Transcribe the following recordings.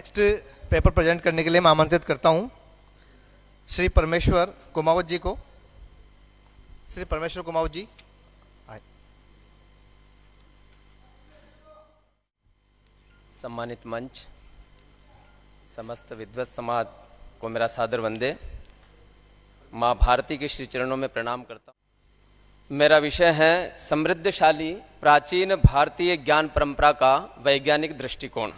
Next paper present करने के लिए मैं आमंत्रित करता हूं श्री परमेश्वर कुमावत जी को। श्री परमेश्वर कुमावत जी आए। सम्मानित मंच, समस्त विद्वत समाज को मेरा सादर वंदे। माँ भारती के श्री चरणों में प्रणाम करता हूँ। मेरा विषय है समृद्धशाली प्राचीन भारतीय ज्ञान परंपरा का वैज्ञानिक दृष्टिकोण।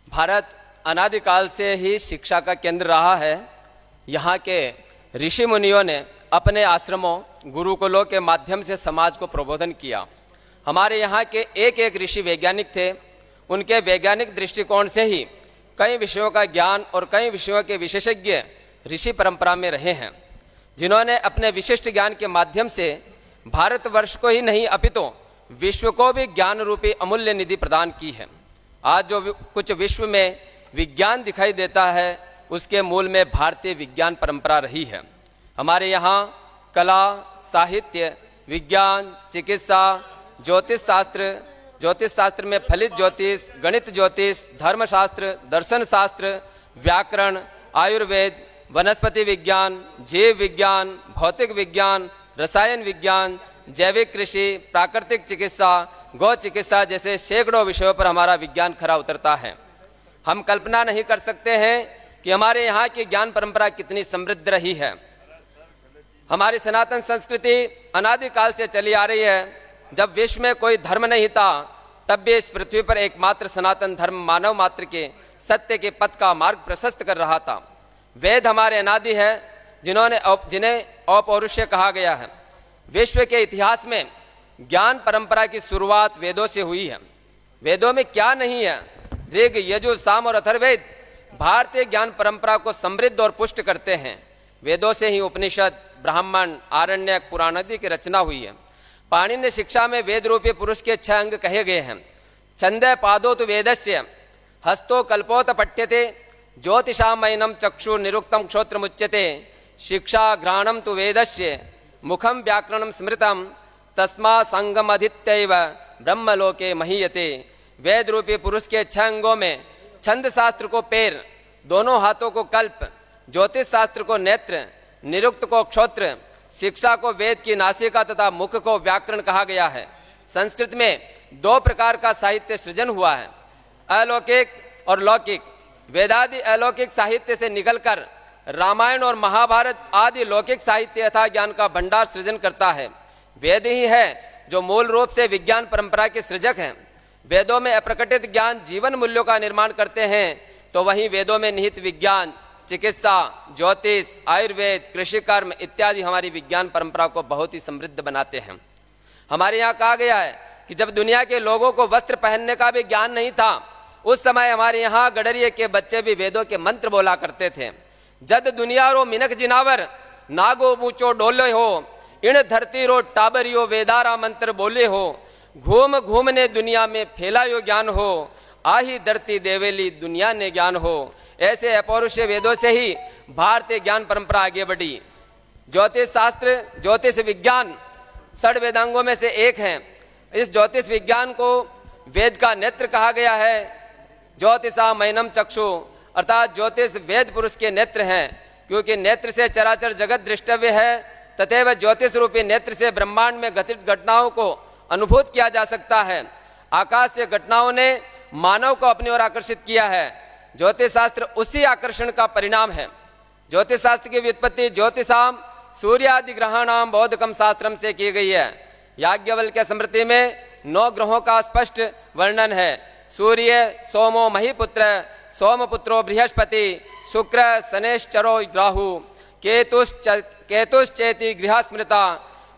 भारत अनादिकाल से ही शिक्षा का केंद्र रहा है। यहाँ के ऋषि मुनियों ने अपने आश्रमों, गुरुकुलों के माध्यम से समाज को प्रबोधन किया। हमारे यहाँ के एक एक ऋषि वैज्ञानिक थे। उनके वैज्ञानिक दृष्टिकोण से ही कई विषयों का ज्ञान और कई विषयों के विशेषज्ञ ऋषि परंपरा में रहे हैं, जिन्होंने अपने विशिष्ट ज्ञान के माध्यम से भारतवर्ष को ही नहीं अपितु विश्व को भी ज्ञान रूपी अमूल्य निधि प्रदान की है। आज जो कुछ विश्व में विज्ञान दिखाई देता है, उसके मूल में भारतीय विज्ञान परंपरा रही है। हमारे यहाँ कला, साहित्य, विज्ञान, चिकित्सा, ज्योतिष शास्त्र में फलित ज्योतिष, गणित ज्योतिष, धर्मशास्त्र, दर्शन शास्त्र, व्याकरण, आयुर्वेद, वनस्पति विज्ञान, जीव विज्ञान, भौतिक विज्ञान, रसायन विज्ञान, जैविक कृषि, प्राकृतिक चिकित्सा, गौ चिकित्सा जैसे सैकड़ों विषयों पर हमारा विज्ञान खरा उतरता है। हम कल्पना नहीं कर सकते हैं कि हमारे यहाँ की ज्ञान परंपरा कितनी समृद्ध रही है। हमारी सनातन संस्कृति अनादिकाल से चली आ रही है। जब विश्व में कोई धर्म नहीं था, तब भी इस पृथ्वी पर एकमात्र सनातन धर्म मानव मात्र के सत्य के पथ का मार्ग प्रशस्त कर रहा था। वेद हमारे अनादि है, जिन्हें अपौरुषेय कहा गया है। विश्व के इतिहास में ज्ञान परंपरा की शुरुआत वेदों से हुई है। वेदों में क्या नहीं है? ऋग, यजुर, साम और अथर्ववेद भारतीय ज्ञान परंपरा को समृद्ध और पुष्ट करते हैं। वेदों से ही उपनिषद, ब्राह्मण, आरण्यक, पुराण आदि की रचना हुई है। पाणिनि शिक्षा में वेद रूपी पुरुष के 6 अंग कहे गए हैं। छंदे पादो तो वेदस्य, हस्तो कल्पोत पठ्यते, ज्योतिषामयनम चक्षुर निरुक्तम क्षोत्र मुच्यते, शिक्षा घ्राणम तो वेदस्य, मुखम व्याकरणम स्मृतम, तस्मा संगम अधित्यैव ब्रह्मलोके महीयते। वेद रूपी पुरुष के 6 अंगों में छंद शास्त्र को पैर, दोनों हाथों को कल्प, ज्योतिष शास्त्र को नेत्र, निरुक्त को क्षोत्र, शिक्षा को वेद की नासिका तथा मुख को व्याकरण कहा गया है। संस्कृत में 2 प्रकार का साहित्य सृजन हुआ है, अलौकिक और लौकिक। वेदादि अलौकिक साहित्य से निकलकर रामायण और महाभारत आदि लौकिक साहित्य यथा ज्ञान का भंडार सृजन करता है। वेद ही है जो मूल रूप से विज्ञान परंपरा के सृजक हैं। वेदों में अप्रकटित ज्ञान जीवन मूल्यों का निर्माण करते हैं, तो वहीं वेदों में निहित विज्ञान, चिकित्सा, ज्योतिष, आयुर्वेद, कृषि कर्म इत्यादि हमारी विज्ञान परंपरा को बहुत ही समृद्ध बनाते हैं। हमारे यहाँ कहा गया है कि जब दुनिया के लोगों को वस्त्र पहनने का भी ज्ञान नहीं था, उस समय हमारे यहाँ गडरिये के बच्चे भी वेदों के मंत्र बोला करते थे। जद दुनिया रो मिनक जिनावर, नागो ऊंचो डोले हो, इण धरती रो टाबरियो वेदारा मंत्र बोले हो, घूम घूम ने दुनिया में फैलायो ज्ञान हो, आही धरती देवेली दुनिया ने ज्ञान हो। ऐसे अपौरुषीय वेदों से ही भारतीय ज्ञान परंपरा आगे बढ़ी। ज्योतिष शास्त्र, ज्योतिष विज्ञान 6 वेदांगों में से एक है। इस ज्योतिष विज्ञान को वेद का नेत्र कहा गया है। ज्योतिषा मैनम चक्षु, अर्थात ज्योतिष वेद पुरुष के नेत्र हैं, क्योंकि नेत्र से चराचर जगत दृष्टव्य है, तथैव ज्योतिष रूपी नेत्र से ब्रह्मांड में घटित घटनाओं को अनुभूत किया जा सकता है। आकाश से घटनाओं ने मानव को अपनी ओर आकर्षित किया है। ज्योतिष शास्त्र उसी आकर्षण का परिणाम है। ज्योतिष शास्त्र की व्युत्पत्ति ज्योतिषाम सूर्यादि ग्रहाणाम बौद्धकम शास्त्रम से की गई है। याज्ञवल्क्य स्मृति में 9 ग्रहों का स्पष्ट वर्णन है। सूर्य सोमो महीपुत्र, सोमपुत्रो बृहस्पति, शुक्र शनेश्चरो राहु, केतुश्चेति गृह स्मृता।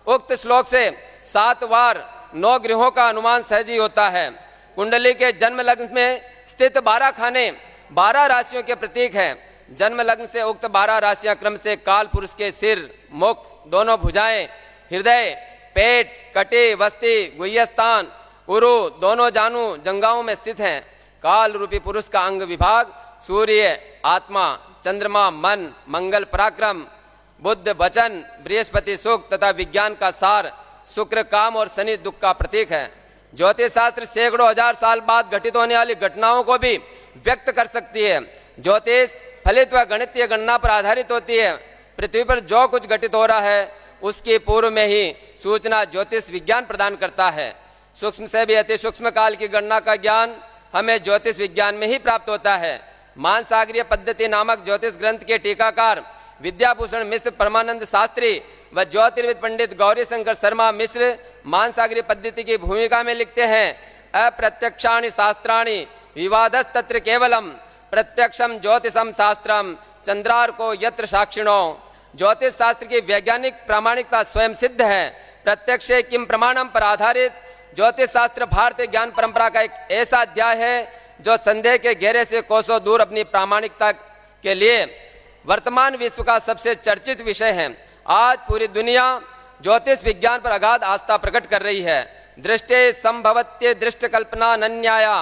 उक्त श्लोक से 7 बार 9 ग्रहों का अनुमान सहज ही होता है। कुंडली के जन्म लग्न में स्थित 12 खाने 12 राशियों के प्रतीक हैं। जन्म लग्न से उक्त 12 राशियां क्रम से काल पुरुष के सिर, मुख, दोनों भुजाएं, हृदय, पेट, कटी, वस्ती, गुह्यस्थान, उरु, दोनों जानू जंगाओं में स्थित हैं। काल रूपी पुरुष का अंग विभाग सूर्य, आत्मा, चंद्रमा, मन, मंगल, पराक्रम, बुद्ध, वचन, बृहस्पति, सुख तथा विज्ञान का सार, शुक्र, काम और शनि दुख का प्रतीक है। ज्योतिष शास्त्र सैकड़ों हजार साल बाद घटित होने वाली घटनाओं को भी व्यक्त कर सकती है। ज्योतिष फलित व गणितीय गणना पर आधारित होती है। पृथ्वी पर जो कुछ घटित हो रहा है उसकी पूर्व में ही सूचना ज्योतिष विज्ञान प्रदान करता है। सूक्ष्म से भी अति सूक्ष्म काल की गणना का ज्ञान हमें ज्योतिष विज्ञान में ही प्राप्त होता है। मानसागरीय पद्धति नामक ज्योतिष ग्रंथ के टीकाकार विद्याभूषण मिश्र परमानंद शास्त्री व ज्योतिर्विद पंडित गौरी शंकर शर्मा मिश्र मानसागरीय पद्धति की भूमिका में लिखते हैं, अप्रत्यक्षाणि शास्त्राणि विवादस्तत्र केवलम प्रत्यक्षम ज्योतिषम शास्त्रम चंद्रार्को यत्र साक्षिणो। ज्योतिष शास्त्र की वैज्ञानिक प्रामाणिकता स्वयं सिद्ध है। प्रत्यक्ष किम प्रमाणम पर आधारित ज्योतिष शास्त्र भारतीय ज्ञान परंपरा का एक ऐसा अध्याय है जो संदेह के घेरे से कोसों दूर अपनी प्रामाणिकता के लिए वर्तमान विश्व का सबसे चर्चित विषय है। आज पूरी दुनिया ज्योतिष विज्ञान पर अगाध आस्था प्रकट कर रही है। दृष्टि संभवत्य दृष्ट कल्पना नन्याया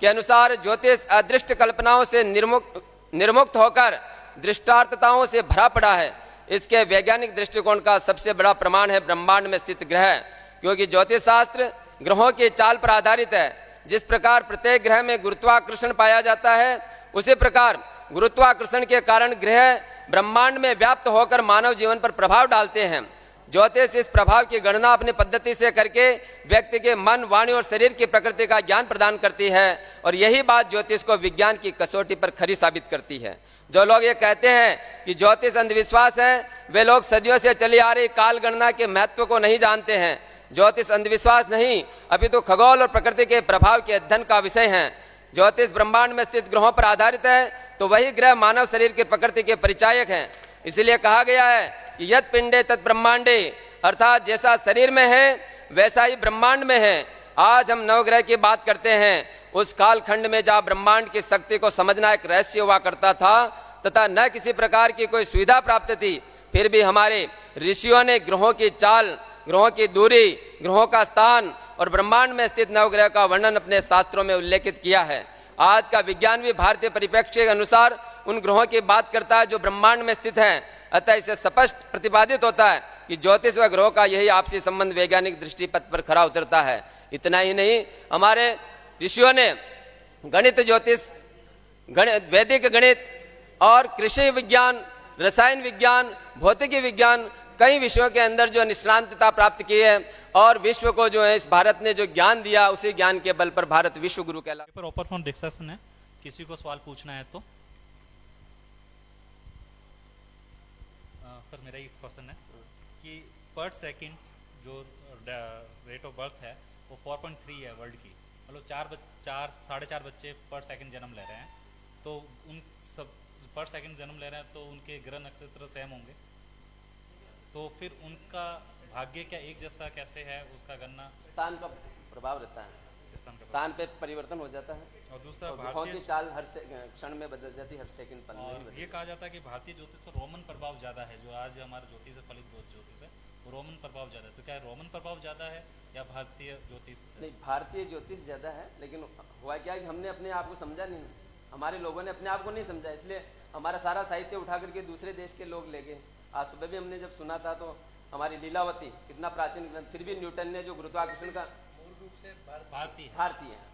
के अनुसार ज्योतिष अदृष्ट कल्पनाओं से निर्मुक्त होकर दृष्टार्थताओं से भरा पड़ा है। इसके वैज्ञानिक दृष्टिकोण का सबसे बड़ा प्रमाण है ब्रह्मांड में स्थित ग्रह, क्योंकि ज्योतिष शास्त्र ग्रहों की चाल पर आधारित है। जिस प्रकार प्रत्येक ग्रह में गुरुत्वाकर्षण पाया जाता है, उसी प्रकार गुरुत्वाकर्षण के कारण ग्रह ब्रह्मांड में व्याप्त होकर मानव जीवन पर प्रभाव डालते हैं। ज्योतिष इस प्रभाव की गणना अपनी पद्धति से करके व्यक्ति के मन, वाणी और शरीर की प्रकृति का ज्ञान प्रदान करती है, और यही बात ज्योतिष को विज्ञान की कसौटी पर खरी साबित करती है। जो लोग ये कहते हैं कि ज्योतिष अंधविश्वास है, वे लोग सदियों से चली आ रही काल गणना के महत्व को नहीं जानते हैं। ज्योतिष अंधविश्वास नहीं, अभी तो खगोल और प्रकृति के प्रभाव के अध्ययन का विषय है। ज्योतिष ब्रह्मांड में स्थित ग्रहों पर आधारित है, तो वही ग्रह मानव शरीर की प्रकृति के परिचायक हैं। इसलिए कहा गया है कि यत पिंडे तत् ब्रह्मांडे, अर्थात जैसा शरीर में है वैसा ही ब्रह्मांड में है। आज हम नवग्रह की बात करते हैं। उस कालखंड में जहाँ ब्रह्मांड की शक्ति को समझना एक रहस्य हुआ करता था तथा न किसी प्रकार की कोई सुविधा प्राप्त थी, फिर भी हमारे ऋषियों ने ग्रहों की चाल, ग्रहों की दूरी, ग्रहों का स्थान और ब्रह्मांड में स्थित नवग्रह का वर्णन अपने शास्त्रों में उल्लेखित किया है। आज का विज्ञान भी भारतीय परिप्रेक्ष्य के अनुसार उन ग्रहों की बात करता है जो ब्रह्मांड में स्थित हैं। अतः इसे स्पष्ट प्रतिपादित होता है कि ज्योतिष व ग्रहों का यही आपसी संबंध वैज्ञानिक दृष्टिपथ पर खरा उतरता है। इतना ही नहीं, हमारे ऋषियों ने गणित, ज्योतिष, वैदिक गणित और कृषि विज्ञान, रसायन विज्ञान, भौतिकी विज्ञान, कई विषयों के अंदर जो निष्णांतता प्राप्त की है और विश्व को जो है इस भारत ने जो ज्ञान दिया, उसी ज्ञान के बल पर भारत विश्व गुरु कहला। पर ओपन फॉर डिस्कशन है, किसी को सवाल पूछना है तो। सर मेरा एक क्वेश्चन है कि पर सेकंड जो रेट ऑफ बर्थ है वो 4.3 है वर्ल्ड की, मतलब 4.5 बच्चे पर सेकंड जन्म ले रहे हैं, तो उन सब पर सेकंड जन्म ले रहे हैं तो उनके ग्रह नक्षत्र सेम होंगे, तो फिर उनका भाग्य क्या एक जैसा कैसे है, उसका गणना स्थान का प्रभाव रहता है, स्थान पे परिवर्तन हो जाता है। और दूसरा भारतीय चाल हर क्षण में बदल जाती है, हर सेकंड पर। और ये कहा जाता है कि भारतीय ज्योतिष पर रोमन प्रभाव ज्यादा है, जो आज हमारा ज्योतिष है, फलित ज्योतिष है, वो रोमन प्रभाव ज्यादा है। तो क्या रोमन प्रभाव ज्यादा है या भारतीय ज्योतिष? नहीं, भारतीय ज्योतिष ज्यादा है, लेकिन हुआ क्या कि हमने अपने आप को समझा नहीं, हमारे लोगों ने अपने आप को नहीं समझा, इसलिए हमारा सारा साहित्य उठा करके दूसरे देश के लोग ले गए। आज सुबह भी हमने जब सुना था तो हमारी लीलावती कितना प्राचीन ग्रंथ, फिर भी न्यूटन ने जो गुरुत्वाकर्षण का मूल रूप से भारतीय है,